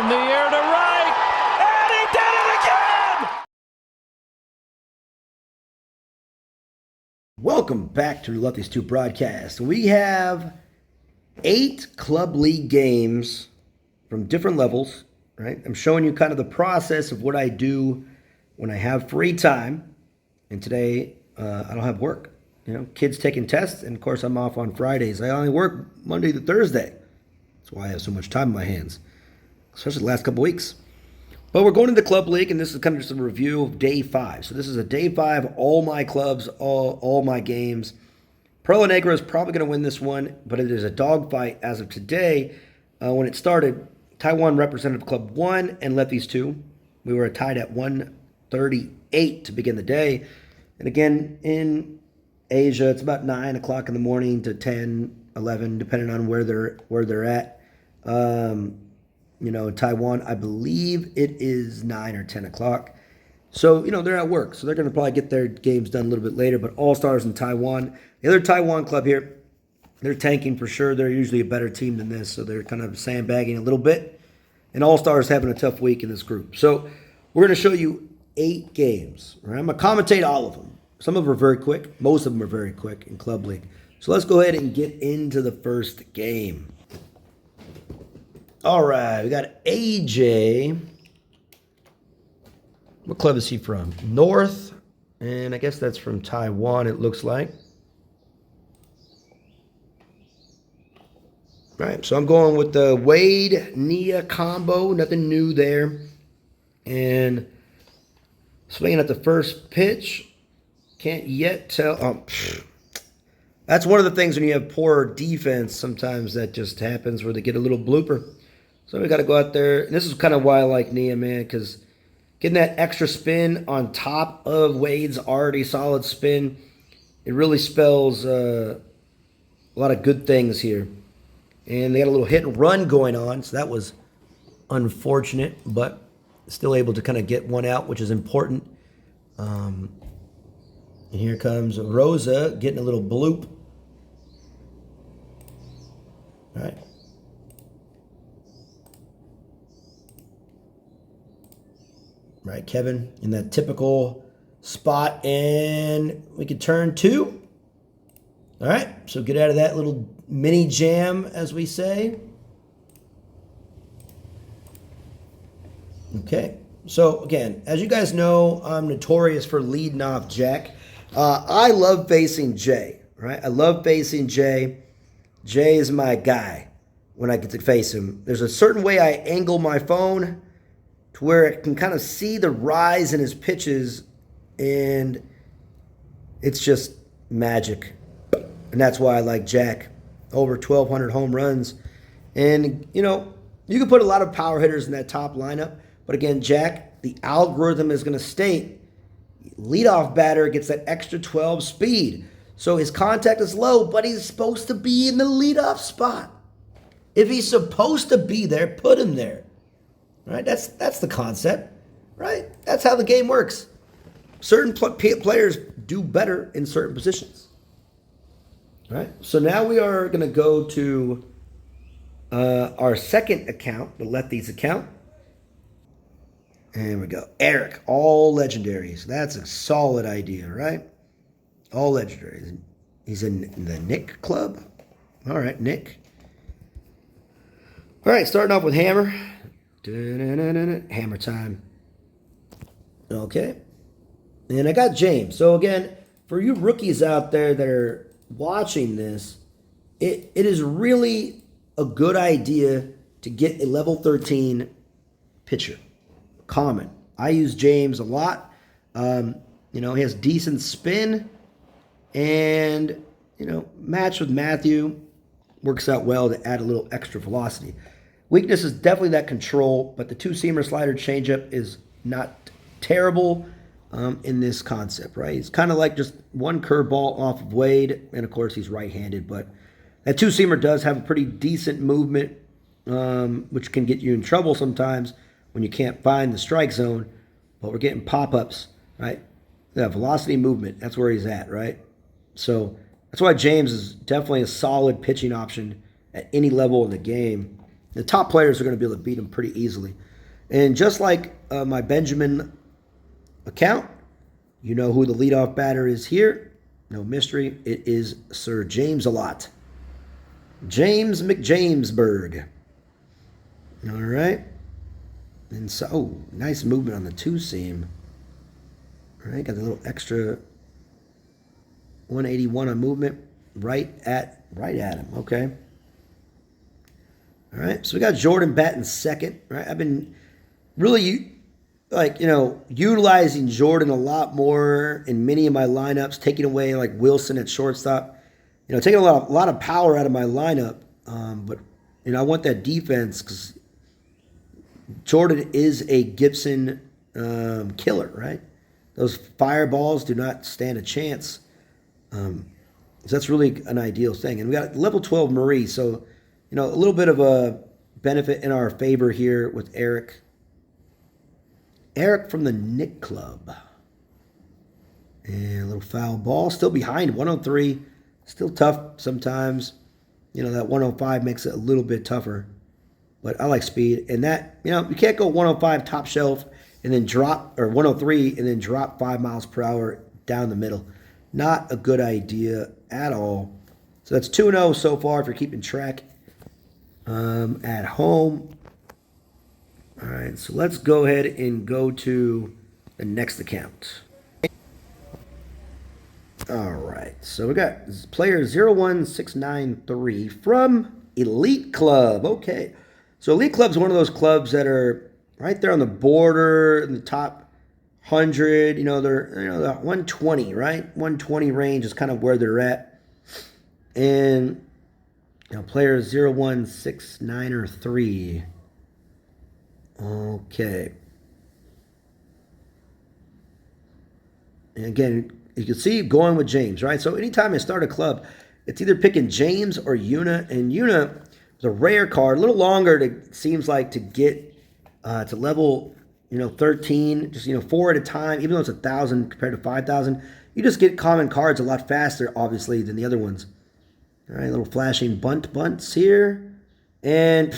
In the air to right, and he did it again! Welcome back to Lefty's 2 broadcast. We have 8 club league games from different levels, right? I'm showing you kind of the process of what I do when I have free time. And today, I don't have work. You know, kids taking tests, and of course, I'm off on Fridays. I only work Monday to Thursday. That's why I have so much time in my hands, especially the last couple weeks. But we're going into Club League, and this is kind of just a review of Day 5. So this is a Day 5, all my clubs, all my games. Perla Negra is probably going to win this one, but it is a dogfight as of today. When it started, Taiwan Representative Club 1 and Lefty's 2. We were tied at 138 to begin the day. And again, in Asia, it's about 9 o'clock in the morning to 10, 11, depending on where they're at. You know, in Taiwan, I believe it is 9 or 10 o'clock. So, you know, they're at work. So they're going to probably get their games done a little bit later. But All-Stars in Taiwan. The other Taiwan club here, they're tanking for sure. They're usually a better team than this. So they're kind of sandbagging a little bit. And All-Stars having a tough week in this group. So we're going to show you 8 games. Right? I'm going to commentate all of them. Some of them are very quick. Most of them are very quick in Club League. So let's go ahead and get into the first game. All right, we got AJ. What club is he from? North, and I guess that's from Taiwan, it looks like. All right, so I'm going with the Wade-Nia combo. Nothing new there. And swinging at the first pitch. Can't yet tell. That's one of the things when you have poor defense, sometimes that just happens where they get a little blooper. So we got to go out there. And this is kind of why I like Nia, man, because getting that extra spin on top of Wade's already solid spin, it really spells a lot of good things here. And they got a little hit and run going on, so that was unfortunate, but still able to kind of get one out, which is important. And here comes Rosa getting a little bloop. All right. Right, Kevin in that typical spot, and we can turn 2. All right, so get out of that little mini jam, as we say. Okay, so again, as you guys know, I'm notorious for leading off Jack. I love facing Jay, right? I love facing Jay. Jay is my guy when I get to face him. There's a certain way I angle my phone to where it can kind of see the rise in his pitches, and it's just magic. And that's why I like Jack. Over 1,200 home runs. And, you know, you can put a lot of power hitters in that top lineup, but again, Jack, the algorithm is going to state leadoff batter gets that extra 12 speed. So his contact is low, but he's supposed to be in the leadoff spot. If he's supposed to be there, put him there. Right? That's the concept, right? That's how the game works. Certain players do better in certain positions. All right? So now we are going to go to our second account, the Lefty's account. And we go. Eric, all legendaries. That's a solid idea, right? All legendaries. He's in the Nick Club. All right, Nick. All right, starting off with Hammer. Hammer time. Okay. And I got James. So again, for you rookies out there that are watching this, it is really a good idea to get a level 13 pitcher. Common. I use James a lot. You know, he has decent spin, and, you know, match with Matthew works out well to add a little extra velocity. Weakness is definitely that control, but the 2-seamer slider changeup is not terrible in this concept, right? It's kind of like just one curveball off of Wade, and of course he's right-handed, but that 2-seamer does have a pretty decent movement, which can get you in trouble sometimes when you can't find the strike zone, but we're getting pop-ups, right? Yeah, velocity movement, that's where he's at, right? So that's why James is definitely a solid pitching option at any level in the game. The top players are going to be able to beat him pretty easily. And just like my Benjamin account, you know who the leadoff batter is here. No mystery. It is Sir James-A-Lot. James McJamesburg. All right. And so, oh, nice movement on the two-seam. All right, got the little extra 181 on movement right at him. Okay. All right, so we got Jordan batting second. Right, I've been really utilizing Jordan a lot more in many of my lineups, taking away like Wilson at shortstop. Taking a lot of power out of my lineup. But I want that defense because Jordan is a Gibson killer, right? Those fireballs do not stand a chance. So that's really an ideal thing. And we got level 12 Marie, so a little bit of a benefit in our favor here with Eric. Eric from the Nick Club. And a little foul ball. Still behind 103. Still tough sometimes. That 105 makes it a little bit tougher. But I like speed. And that, you can't go 105 top shelf and then drop, or 103 and then drop 5 miles per hour down the middle. Not a good idea at all. So that's 2-0 so far if you're keeping track at home. All right, so let's go ahead and go to the next account. All right, so we got player 01693 from Elite Club. Okay, so Elite Club is one of those clubs that are right there on the border in the top 100. They're the 120, right? 120 range is kind of where they're at. And player 0169 Okay. And again, you can see going with James, right? So anytime I start a club, it's either picking James or Una. And Una is a rare card, a little longer seems like to get to level 13, just 4 at a time, even though it's 1,000 compared to 5,000. You just get common cards a lot faster, obviously, than the other ones. All right, little flashing bunts here. And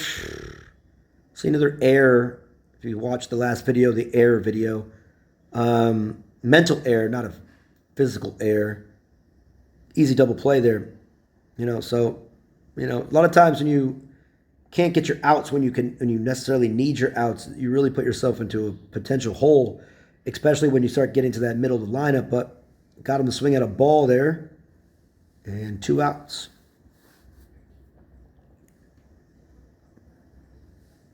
see another error. If you watched the last video, the error video. Mental error, not a physical error. Easy double play there. So, a lot of times when you can't get your outs when you necessarily need your outs, you really put yourself into a potential hole, especially when you start getting to that middle of the lineup. But got him to swing at a ball there. And 2 outs.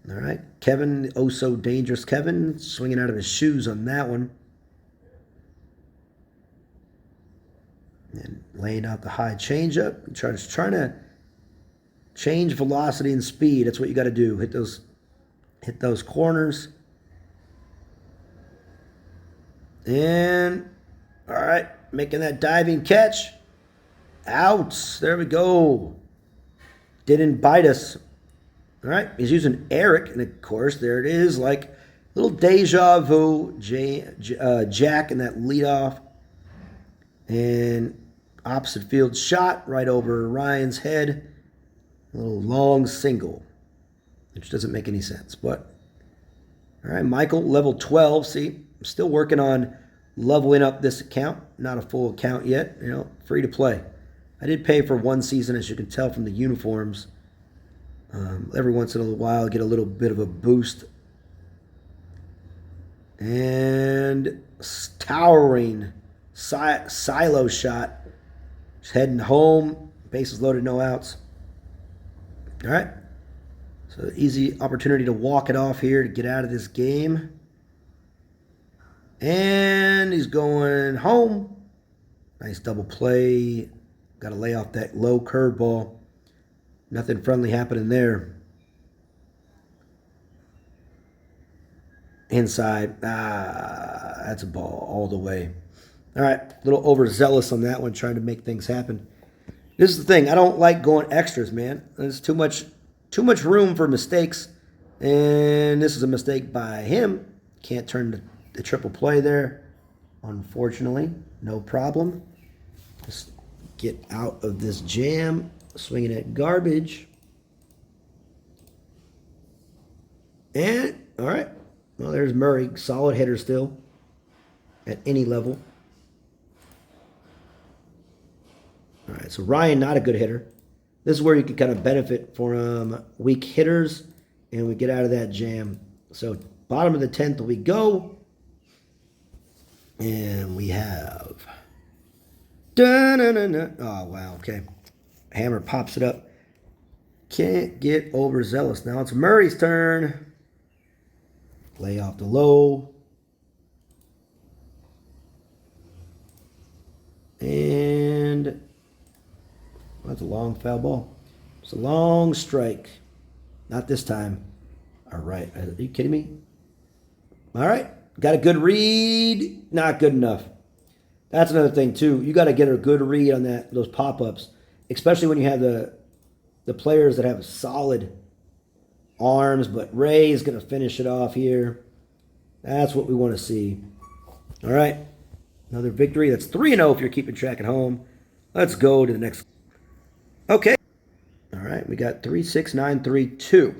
All right, Kevin, oh so dangerous Kevin, swinging out of his shoes on that one. And laying out the high changeup. Trying to change velocity and speed. That's what you got to do. Hit those corners. And, all right, making that diving catch. Outs. There we go. Didn't bite us. All right, he's using Eric, and of course, there it is, like little deja vu, Jack in that leadoff, and opposite field shot right over Ryan's head, a little long single, which doesn't make any sense, but all right, Michael, level 12, see, I'm still working on leveling up this account, not a full account yet, free to play. I did pay for 1 season, as you can tell from the uniforms. Every once in a while, I get a little bit of a boost. And towering silo shot. Just heading home. Bases loaded, no outs. All right. So easy opportunity to walk it off here to get out of this game. And he's going home. Nice double play. Got to lay off that low curveball. Nothing friendly happening there. Inside. That's a ball all the way. All right. A little overzealous on that one, trying to make things happen. This is the thing. I don't like going extras, man. There's too much room for mistakes. And this is a mistake by him. Can't turn the triple play there. Unfortunately. No problem. Just get out of this jam. Swinging at garbage. And, all right. Well, there's Murray. Solid hitter still at any level. All right, so Ryan, not a good hitter. This is where you can kind of benefit from weak hitters, and we get out of that jam. So bottom of the 10th we go. And we have... Dun-dun-dun-dun. Oh, wow, okay. Hammer pops it up. Can't get overzealous. Now it's Murray's turn. Lay off the low. And that's a long foul ball. It's a long strike. Not this time. All right. Are you kidding me? All right. Got a good read. Not good enough. That's another thing, too. You got to get a good read on those pop-ups, especially when you have the players that have solid arms, but Ray is going to finish it off here. That's what we want to see. All right. Another victory. That's 3-0 if you're keeping track at home. Let's go to the next. Okay. All right. We got 3-6-9-3-2.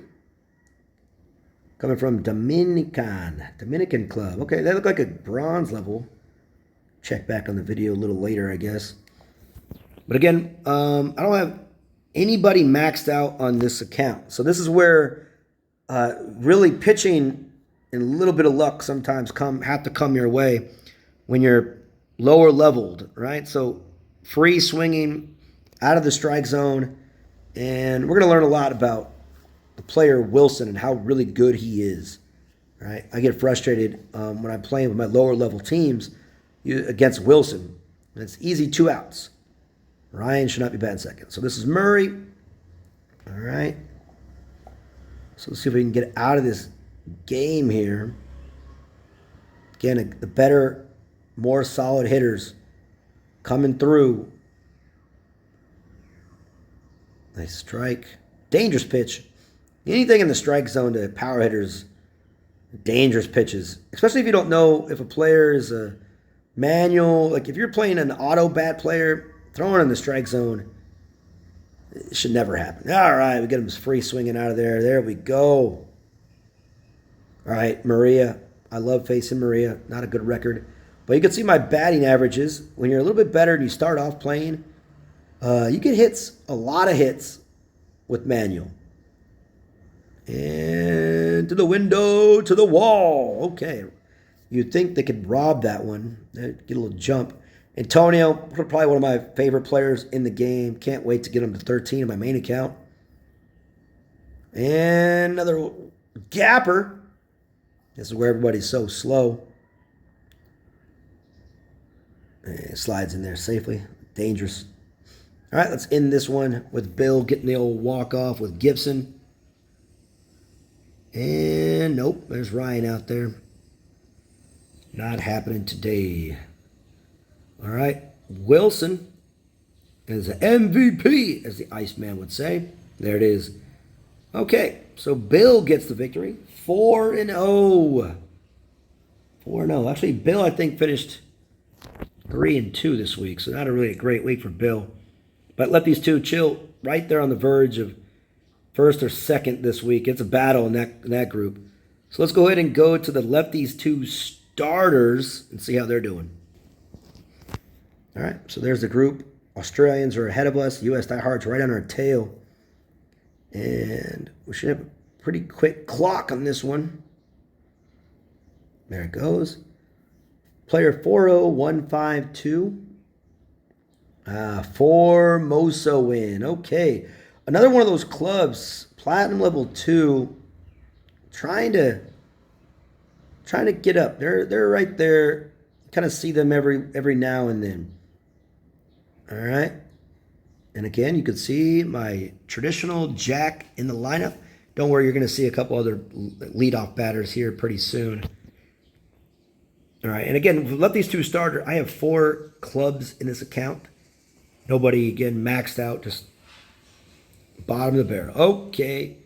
Coming from Dominican Club. Okay, they look like a bronze level. Check back on the video a little later, I guess. But again, I don't have anybody maxed out on this account. So this is where really pitching and a little bit of luck sometimes have to come your way when you're lower leveled, right? So free swinging out of the strike zone. And we're going to learn a lot about the player Wilson and how really good he is, right? I get frustrated when I'm playing with my lower level teams against Wilson. And it's easy 2 outs. Ryan should not be batting second. So this is Murray. All right. So let's see if we can get out of this game here. Again, the better, more solid hitters coming through. Nice strike. Dangerous pitch. Anything in the strike zone to power hitters, dangerous pitches. Especially if you don't know if a player is a manual. Like if you're playing an auto bat player, throwing in the strike zone, it should never happen. All right, we get him free swinging out of there. There we go. All right, Maria. I love facing Maria. Not a good record. But you can see my batting averages. When you're a little bit better and you start off playing, you get hits, a lot of hits with manual. And to the window, to the wall. Okay. You'd think they could rob that one. Get a little jump. Antonio, probably one of my favorite players in the game. Can't wait to get him to 13 in my main account. And another gapper. This is where everybody's so slow. And slides in there safely. Dangerous. All right, let's end this one with Bill getting the old walk-off with Gibson. And nope, there's Ryan out there. Not happening today. All right, Wilson is an MVP, as the Iceman would say. There it is. Okay, so Bill gets the victory. 4-0. 4-0. Actually, Bill, I think, finished 3-2 this week, so not a really great week for Bill. But let these two chill right there on the verge of first or second this week. It's a battle in that group. So let's go ahead and go to the lefties 2 starters and see how they're doing. All right, so there's the group. Australians are ahead of us. U.S. diehards right on our tail. And we should have a pretty quick clock on this one. There it goes. Player 40152. Formosa win. Okay. Another one of those clubs, Platinum Level 2, trying to get up. They're right there. Kind of see them every now and then. All right. And again, you can see my traditional Jack in the lineup. Don't worry, you're going to see a couple other leadoff batters here pretty soon. All right. And again, let these two starters. I have 4 clubs in this account. Nobody, again, maxed out. Just bottom of the barrel. Okay.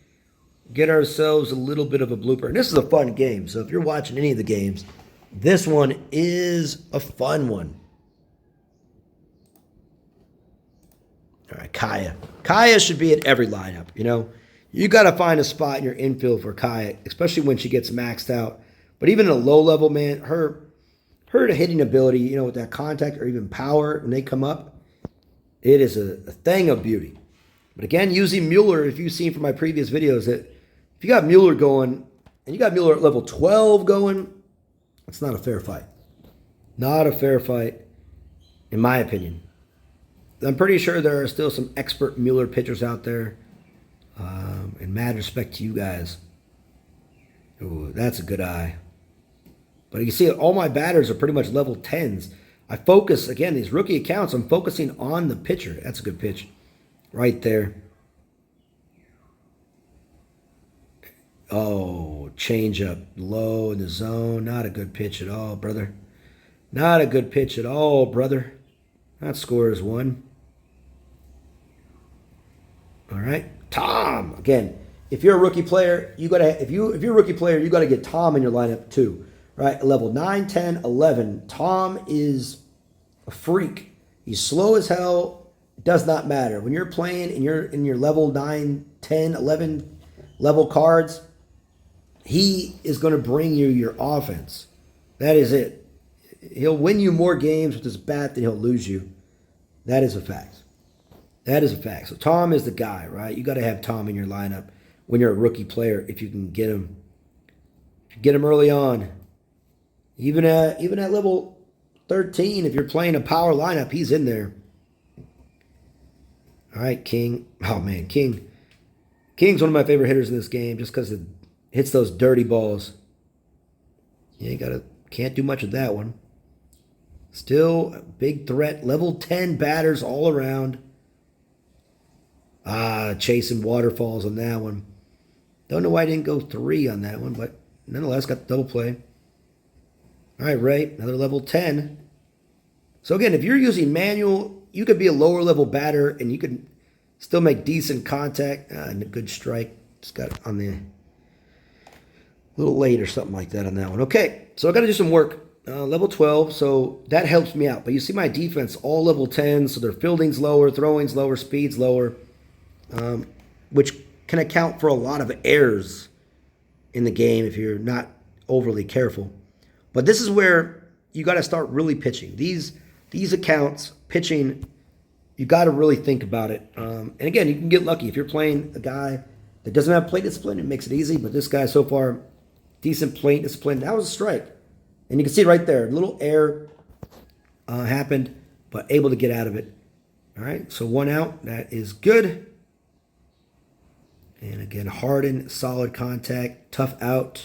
Get ourselves a little bit of a blooper. And this is a fun game. So if you're watching any of the games, this one is a fun one. All right, Kaya. Kaya should be at every lineup, you know. You got to find a spot in your infield for Kai, especially when she gets maxed out. But even at a low level, man, her hitting ability, you know, with that contact or even power when they come up, it is a thing of beauty. But again, using Mueller, if you've seen from my previous videos, that if you got Mueller going and you got Mueller at level 12 going, it's not a fair fight. Not a fair fight, in my opinion. I'm pretty sure there are still some expert Mueller pitchers out there. And mad respect to you guys. Ooh, that's a good eye. But you can see all my batters are pretty much level 10s. I focus, again, these rookie accounts, I'm focusing on the pitcher. That's a good pitch right there. Oh, change up low in the zone. Not a good pitch at all, brother. Not a good pitch at all, brother. That score is 1. All right. Tom. Again, if you're a rookie player, you gotta if you're a rookie player, you gotta get Tom in your lineup too. Right? Level 9, 10, 11. Tom is a freak. He's slow as hell. It does not matter. When you're playing and you're in your level 9, 10, 11 level cards, he is going to bring you your offense. That is it. He'll win you more games with his bat than he'll lose you. That is a fact. That is a fact. So Tom is the guy, right? You got to have Tom in your lineup when you're a rookie player if you can get him. If you get him early on, even at level 13, if you're playing a power lineup, he's in there. All right, King. Oh man, King's one of my favorite hitters in this game just because it hits those dirty balls. Yeah, can't do much with that one. Still a big threat. Level 10 batters all around. Chasing waterfalls on that one. Don't know why I didn't go 3 on that one, but nonetheless, got the double play. All right, Ray, another level 10. So again, if you're using manual, you could be a lower level batter and you could still make decent contact. And a good strike. Just got it on the little late or something like that on that one. Okay, so I got to do some work. Level 12, so that helps me out. But you see my defense, all level 10, so their fielding's lower, throwing's lower, speed's lower, which can account for a lot of errors in the game if you're not overly careful. But this is where you got to start really pitching. These accounts, pitching, you got to really think about it. And again, you can get lucky. If you're playing a guy that doesn't have plate discipline, it makes it easy. But this guy so far, decent plate discipline. That was a strike. And you can see right there, a little error happened, but able to get out of it. All right, so 1 out. That is good. And again, Harden, solid contact, tough out,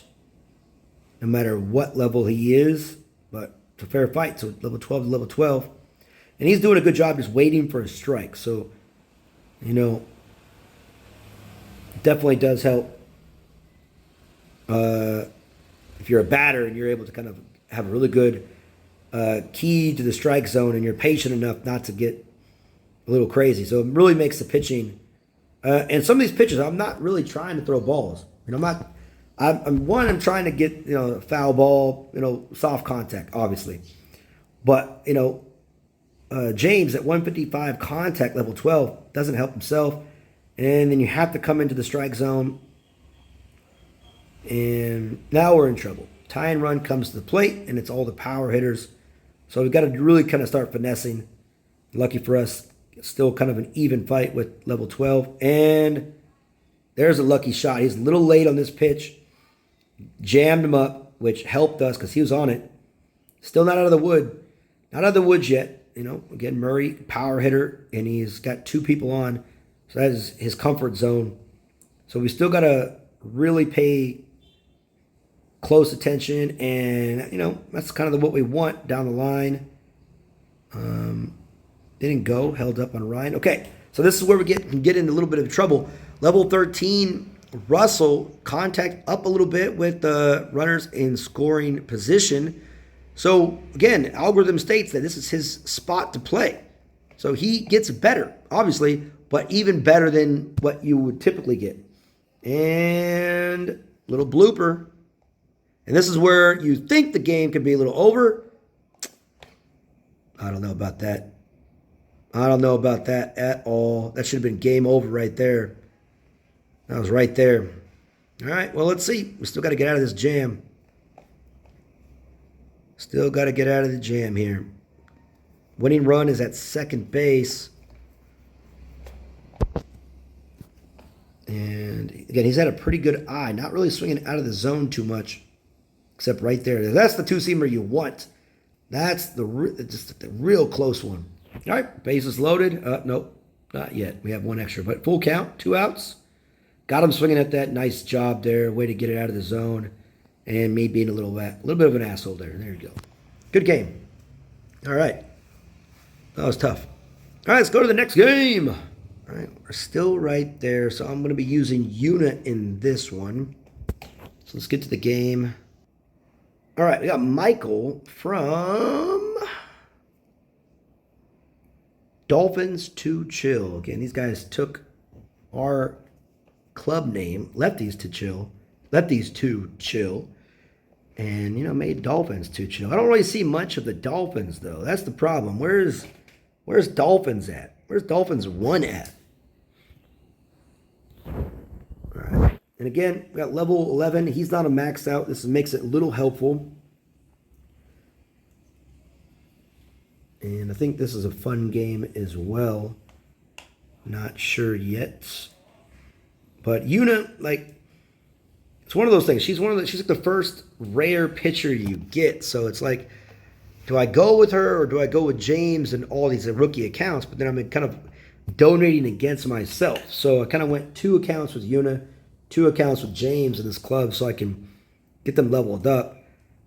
no matter what level he is. But it's a fair fight, so level 12 to level 12. And he's doing a good job just waiting for a strike. So, you know, definitely does help. If you're a batter and you're able to kind of have a really good key to the strike zone and you're patient enough not to get a little crazy. So it really makes the pitching. And some of these pitches, I'm not really trying to throw balls. You know, I'm trying to get, you know, a foul ball, you know, soft contact, obviously. But, you know, James at 155 contact level 12 doesn't help himself. And then you have to come into the strike zone. And now we're in trouble. Tie and run comes to the plate, and it's all the power hitters. So we've got to really kind of start finessing. Lucky for us, it's still kind of an even fight with level 12. And there's a lucky shot. He's a little late on this pitch. Jammed him up, which helped us because he was on it. Still not out of the wood. Not out of the woods yet. You know, again, Murray, power hitter, and he's got 2 people on. So that is his comfort zone. So we still got to really pay close attention, and you know that's kind of what we want down the line. Didn't go, held up on Ryan. Okay, so this is where we can get into a little bit of trouble. Level 13, Russell, contact up a little bit with the runners in scoring position. So again, algorithm states that this is his spot to play. So he gets better, obviously, but even better than what you would typically get. And little blooper. And this is where you think the game could be a little over. I don't know about that. I don't know about that at all. That should have been game over right there. That was right there. All right, well, let's see. We still got to get out of this jam. Still got to get out of the jam here. Winning run is at second base. And again, he's had a pretty good eye. Not really swinging out of the zone too much, except right there. That's the two-seamer you want. That's just the real close one. All right, bases loaded. Nope, not yet. We have one extra, but full count, 2 outs. Got him swinging at that. Nice job there. Way to get it out of the zone. And me being a little bit of an asshole there. There you go. Good game. All right. That was tough. All right, let's go to the next game. All right, we're still right there. So I'm going to be using Una in this one. So let's get to the game. All right, we got Michael from Dolphins to Chill. Again, these guys took our club name, Lefties to Chill, and, made Dolphins to Chill. I don't really see much of the Dolphins, though. That's the problem. Where's Dolphins at? Where's Dolphins 1 at? All right. And again, we got level 11. He's not a maxed out. This makes it a little helpful. And I think this is a fun game as well. Not sure yet. But Una, it's one of those things. She's like the first rare pitcher you get. So it's like, do I go with her or do I go with James and all these rookie accounts? But then I'm kind of donating against myself. So I kind of went 2 accounts with Una, 2 accounts with James in this club so I can get them leveled up.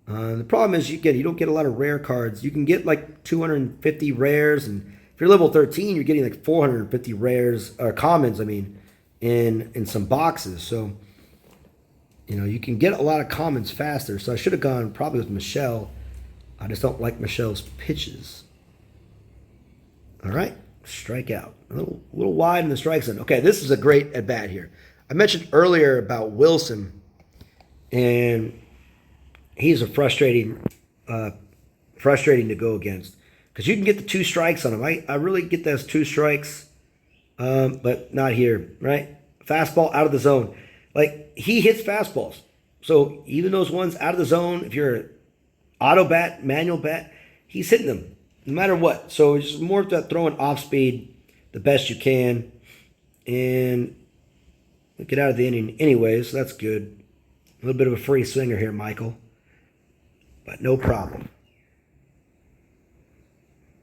The problem is, you don't get a lot of rare cards. You can get like 250 rares, and if you're level 13, you're getting like 450 rares, or commons, in some boxes. So, you can get a lot of commons faster. So I should have gone probably with Michelle. I just don't like Michelle's pitches. All right, strike out. A little wide in the strike zone. Okay, this is a great at bat here. I mentioned earlier about Wilson, and he's a frustrating to go against because you can get the 2 strikes on him. I really get those 2 strikes, but not here, right? Fastball out of the zone. He hits fastballs. So even those ones out of the zone, if you're auto bat, manual bat, he's hitting them no matter what. So it's just more about throwing off speed the best you can and get out of the inning anyway, so that's good. A little bit of a free swinger here, Michael. But no problem.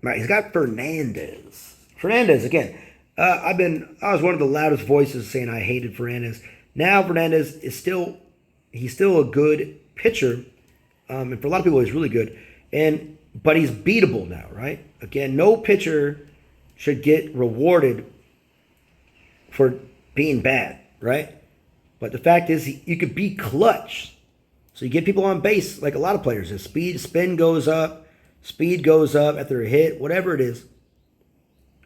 All right, he's got Fernandez. Fernandez, again, I was one of the loudest voices saying I hated Fernandez. Now Fernandez is still a good pitcher. And for a lot of people, he's really good. But he's beatable now, right? Again, no pitcher should get rewarded for being bad, right? But the fact is, you could be clutch. So you get people on base, like a lot of players. His spin goes up after a hit, whatever it is.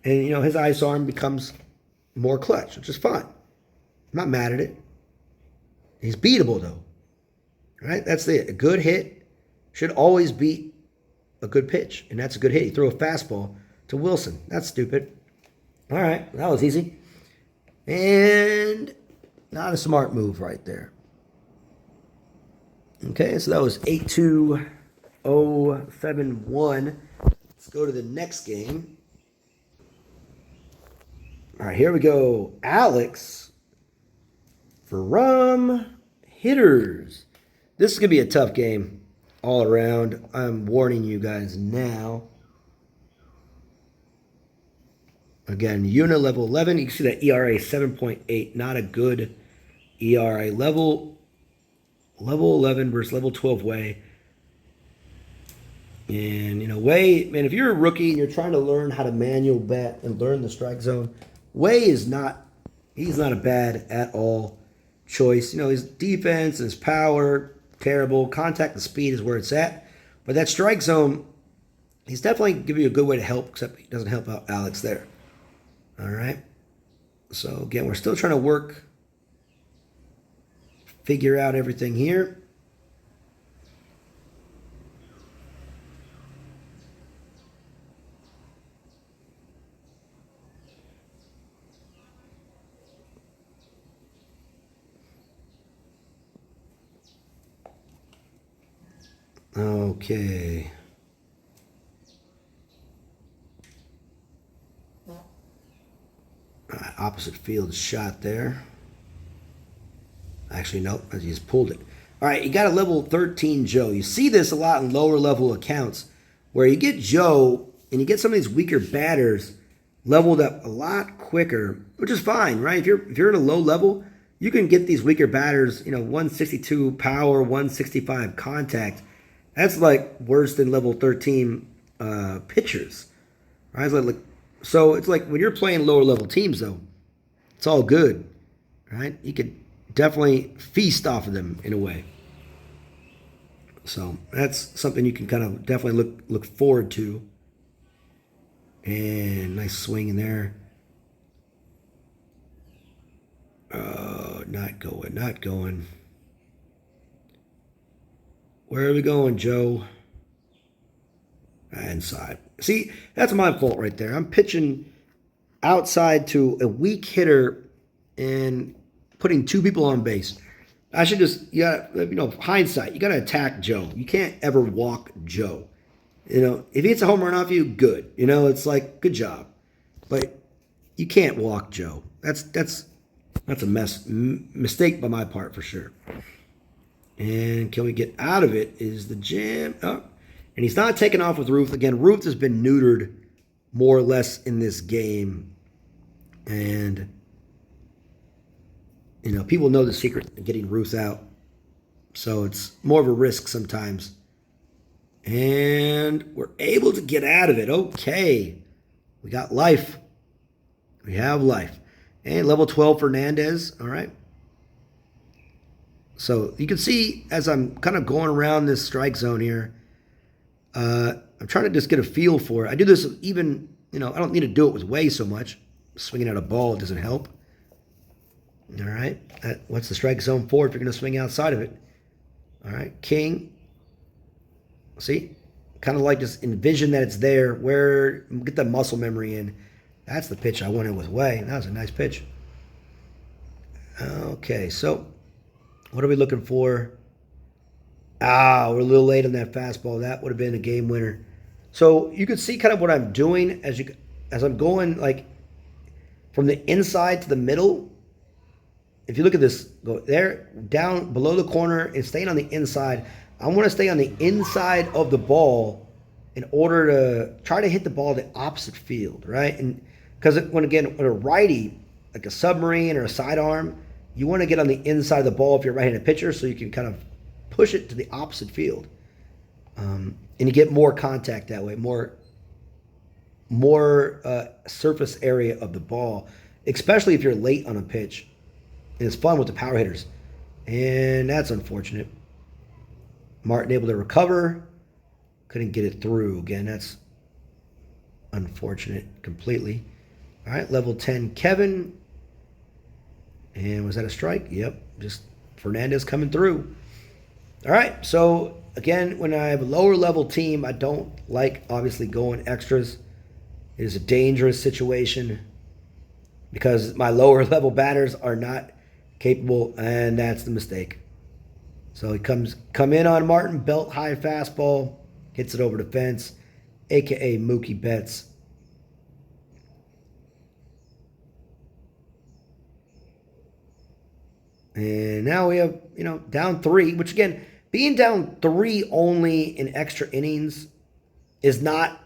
And, his ice arm becomes more clutch, which is fine. I'm not mad at it. He's beatable, though. Right? That's it. A good hit should always beat a good pitch. And that's a good hit. You throw a fastball to Wilson. That's stupid. All right. That was easy. And not a smart move right there. Okay, so that was 8-2-0-7-1. Let's go to the next game. All right, here we go. Alex from Hitters. This is going to be a tough game all around. I'm warning you guys now. Again, Una level 11. You can see that ERA 7.8. Not a good ERA. Level 11 versus level 12 Way. And, Way, man, if you're a rookie and you're trying to learn how to manual bat and learn the strike zone, Way he's not a bad at all choice. His defense, his power, terrible. Contact and speed is where it's at. But that strike zone, he's definitely giving you a good way to help, except he doesn't help out Alex there. All right. So, again, we're still trying to figure out everything here. Okay. Opposite field shot there. Actually, no, I just pulled it. All right, you got a level 13 Joe. You see this a lot in lower level accounts where you get Joe and you get some of these weaker batters leveled up a lot quicker, which is fine, right? If you're at a low level, you can get these weaker batters, 162 power, 165 contact. That's like worse than level 13 pitchers, right? So it's like when you're playing lower level teams, though, it's all good, right? You could definitely feast off of them in a way. So that's something you can kind of definitely look forward to. And nice swing in there. Not going, not going. Where are we going, Joe? Inside. See, that's my fault right there. I'm pitching outside to a weak hitter and putting two people on base. I should just, hindsight, you got to attack Joe. You can't ever walk Joe. If he hits a home run off you, good. It's like, good job. But you can't walk Joe. That's a mistake by my part for sure. And can we get out of it is the jam. Oh, and he's not taking off with Ruth. Again, Ruth has been neutered more or less in this game. And, people know the secret of getting Ruth out. So it's more of a risk sometimes. And we're able to get out of it. Okay. We got life. We have life. And level 12 Fernandez. All right. So you can see as I'm kind of going around this strike zone here, I'm trying to just get a feel for it. I do this even, I don't need to do it with way so much. Swinging out a ball doesn't help. All right. What's the strike zone for if you're going to swing outside of it? All right. King. See? Kind of like just envision that it's there. Get the muscle memory in. That's the pitch I wanted with way. That was a nice pitch. Okay. So what are we looking for? We're a little late on that fastball. That would have been a game winner. So you can see kind of what I'm doing as I'm going like from the inside to the middle. If you look at this, go there, down below the corner and staying on the inside. I want to stay on the inside of the ball in order to try to hit the ball the opposite field, right? And because when a righty, like a submarine or a sidearm, you want to get on the inside of the ball if you're a right-handed pitcher so you can kind of push it to the opposite field. And you get more contact that way, more surface area of the ball, especially if you're late on a pitch. And it's fun with the power hitters. And that's unfortunate. Martin able to recover. Couldn't get it through. Again, that's unfortunate completely. All right, level 10, Kevin. And was that a strike? Yep, just Fernandez coming through. All right, so again, when I have a lower level team, I don't like obviously going extras. It is a dangerous situation because my lower level batters are not capable, and that's the mistake. So he come in on Martin, belt high fastball, hits it over the fence, aka Mookie Betts. And now we have, down 3, which again, being down 3 only in extra innings is not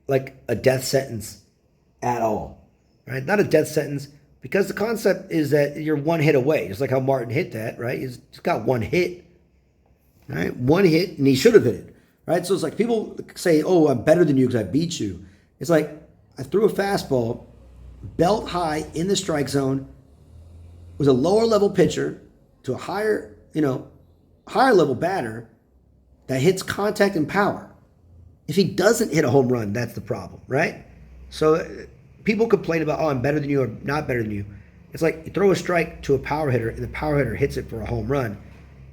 like a death sentence at all, right? Not a death sentence because the concept is that you're one hit away, just like how Martin hit that, right? He's got one hit, right? One hit, and he should have hit it, right? So it's like people say, oh, I'm better than you because I beat you. It's like I threw a fastball, belt high in the strike zone, was a lower level pitcher to a higher level batter that hits contact and power. If he doesn't hit a home run, that's the problem, right? So people complain about, oh, I'm better than you or not better than you. It's like you throw a strike to a power hitter and the power hitter hits it for a home run.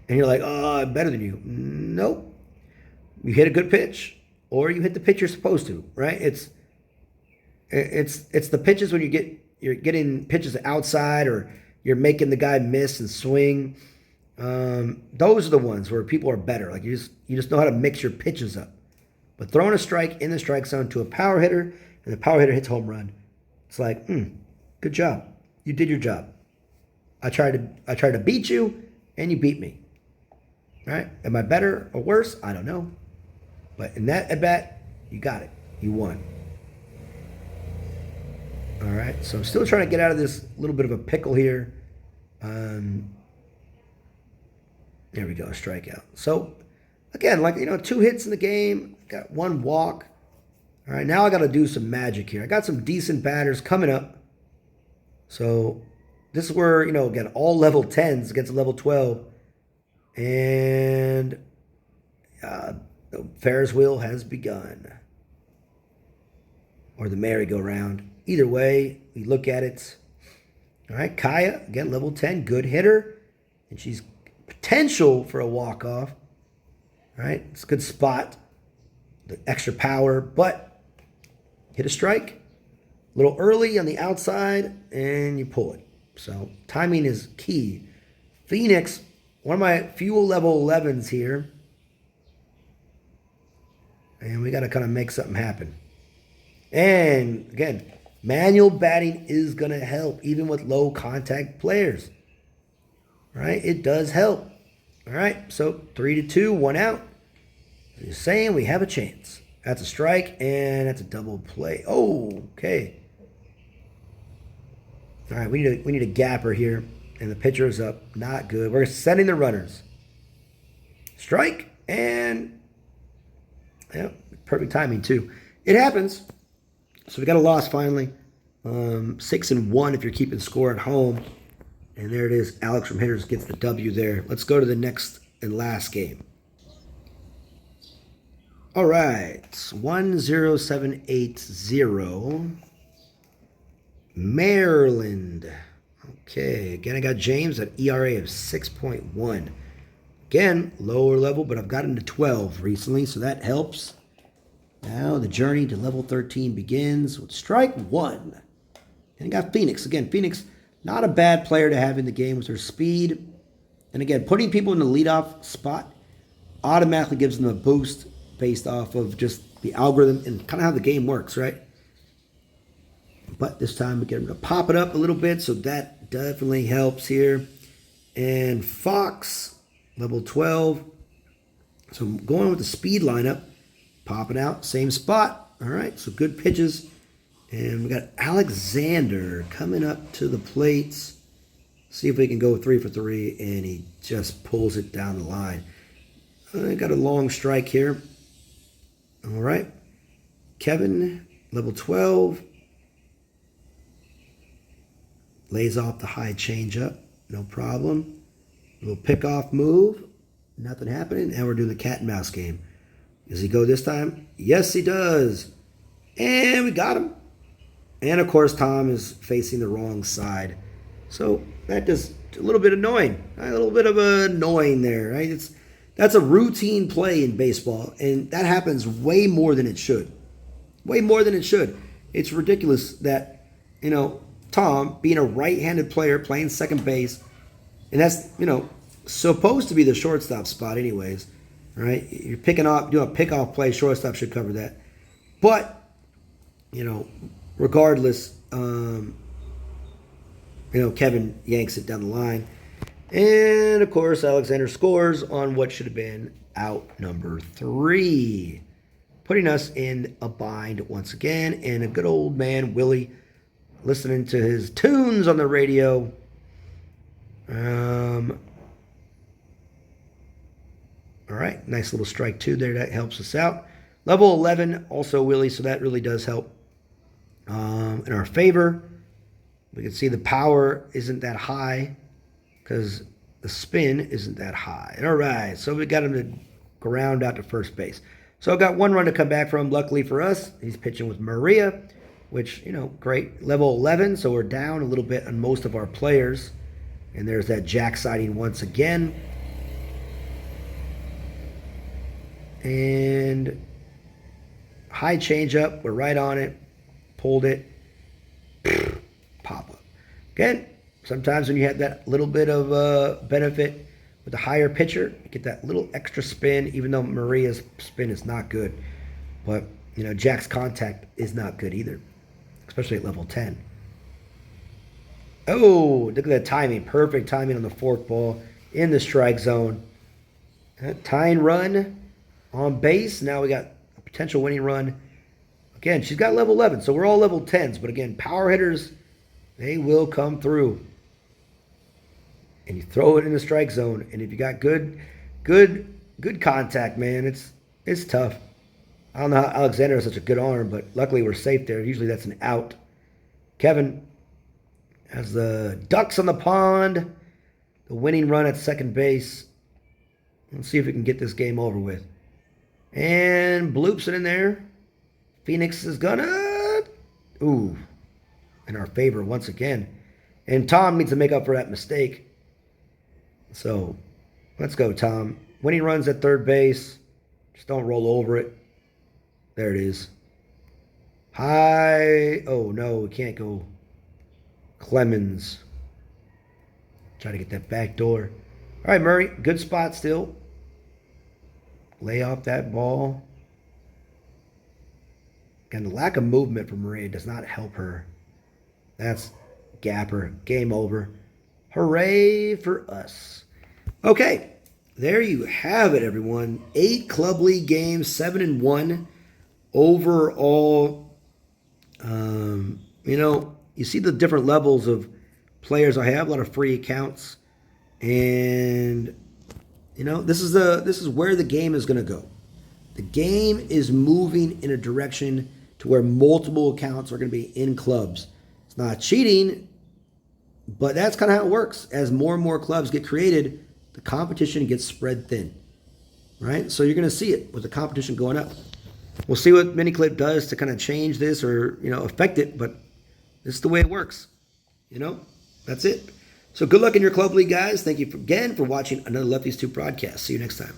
And you're like, oh, I'm better than you. Nope. You hit a good pitch or you hit the pitch you're supposed to, right? It's the pitches when you're getting pitches outside or you're making the guy miss and swing. Those are the ones where people are better. Like you just know how to mix your pitches up. But throwing a strike in the strike zone to a power hitter, and the power hitter hits home run, it's like, good job. You did your job. I tried to beat you, and you beat me. All right? Am I better or worse? I don't know. But in that at bat, you got it. You won. All right. So I'm still trying to get out of this little bit of a pickle here. There we go, strikeout. So again, 2 hits in the game, got 1 walk. All right, now I got to do some magic here. I got some decent batters coming up. So this is where, again, all level 10s against a level 12. And the Ferris wheel has begun. Or the merry-go-round. Either way, we look at it. All right, Kaya, again, level 10, good hitter. And she's potential for a walk-off. All right, it's a good spot. The extra power, but hit a strike. A little early on the outside, and you pull it. So timing is key. Phoenix, one of my fuel level 11s here. And we got to kind of make something happen. And again, manual batting is going to help, even with low contact players. All right, it does help. All right, so 3-2, 1 out. So you're saying we have a chance. That's a strike, and that's a double play. Oh, okay. All right, we need a gapper here, and the pitcher is up. Not good. We're setting the runners. Strike, and perfect timing too. It happens. So we got a loss finally. 6-1 if you're keeping score at home. And there it is. Alex from Hitters gets the W there. Let's go to the next and last game. All right. 10780. Maryland. Okay. Again, I got James at ERA of 6.1. Again, lower level, but I've gotten to 12 recently, so that helps. Now the journey to level 13 begins with strike 1. And I got Phoenix. Again, Phoenix, not a bad player to have in the game with her speed. And again, putting people in the leadoff spot automatically gives them a boost based off of just the algorithm and kind of how the game works, right? But this time we get them to pop it up a little bit, so that definitely helps here. And Fox, level 12. So I'm going with the speed lineup. Pop it out, same spot. All right, so good pitches. And we got Alexander coming up to the plates. See if we can go 3 for 3, and he just pulls it down the line. I got a long strike here. All right. Kevin, level 12. Lays off the high changeup. No problem. Little pickoff move. Nothing happening. And we're doing the cat and mouse game. Does he go this time? Yes, he does. And we got him. And, of course, Tom is facing the wrong side. So that just a little bit annoying. A little bit of annoying there, right? That's a routine play in baseball, and that happens way more than it should. Way more than it should. It's ridiculous that, Tom, being a right-handed player, playing second base, and that's, supposed to be the shortstop spot anyways, right? You're picking off, doing a pickoff play, shortstop should cover that. But, regardless, Kevin yanks it down the line. And, of course, Alexander scores on what should have been out number 3. Putting us in a bind once again. And a good old man, Willie, listening to his tunes on the radio. All right, nice little strike 2 there. That helps us out. Level 11, also Willie, so that really does help in our favor. We can see the power isn't that high because the spin isn't that high. All right, so we got him to ground out to first base. So I got 1 run to come back from. Luckily for us, he's pitching with Maria, which, great. Level 11, so we're down a little bit on most of our players. And there's that jack sighting once again. And high changeup, we're right on it. Pulled it. Pop up. Again, sometimes when you have that little bit of benefit with a higher pitcher, you get that little extra spin, even though Maria's spin is not good. But, Jack's contact is not good either, especially at level 10. Oh, look at that timing. Perfect timing on the fourth ball in the strike zone. Tying run on base. Now we got a potential winning run. Again, she's got level 11, so we're all level 10s. But again, power hitters, they will come through. And you throw it in the strike zone. And if you got good contact, man, it's tough. I don't know how Alexander has such a good arm, but luckily we're safe there. Usually that's an out. Kevin has the ducks on the pond. The winning run at second base. Let's see if we can get this game over with. And bloops it in there. Phoenix is gonna... Ooh. In our favor once again. And Tom needs to make up for that mistake. So, let's go, Tom. Winning runs at third base. Just don't roll over it. There it is. High. Oh, no, we can't go. Clemens. Try to get that back door. All right, Murray. Good spot still. Lay off that ball. And the lack of movement from Maria does not help her. That's Gapper. Game over. Hooray for us. Okay. There you have it, everyone. 8 Club League games, 7-1 overall. You see the different levels of players I have. A lot of free accounts. And, this is where the game is going to go. The game is moving in a direction to where multiple accounts are going to be in clubs. It's not cheating, but that's kind of how it works. As more and more clubs get created, the competition gets spread thin, right? So you're going to see it with the competition going up. We'll see what MiniClip does to kind of change this or, affect it, but this is the way it works. That's it. So good luck in your club league, guys. Thank you again for watching another Lefties 2 broadcast. See you next time.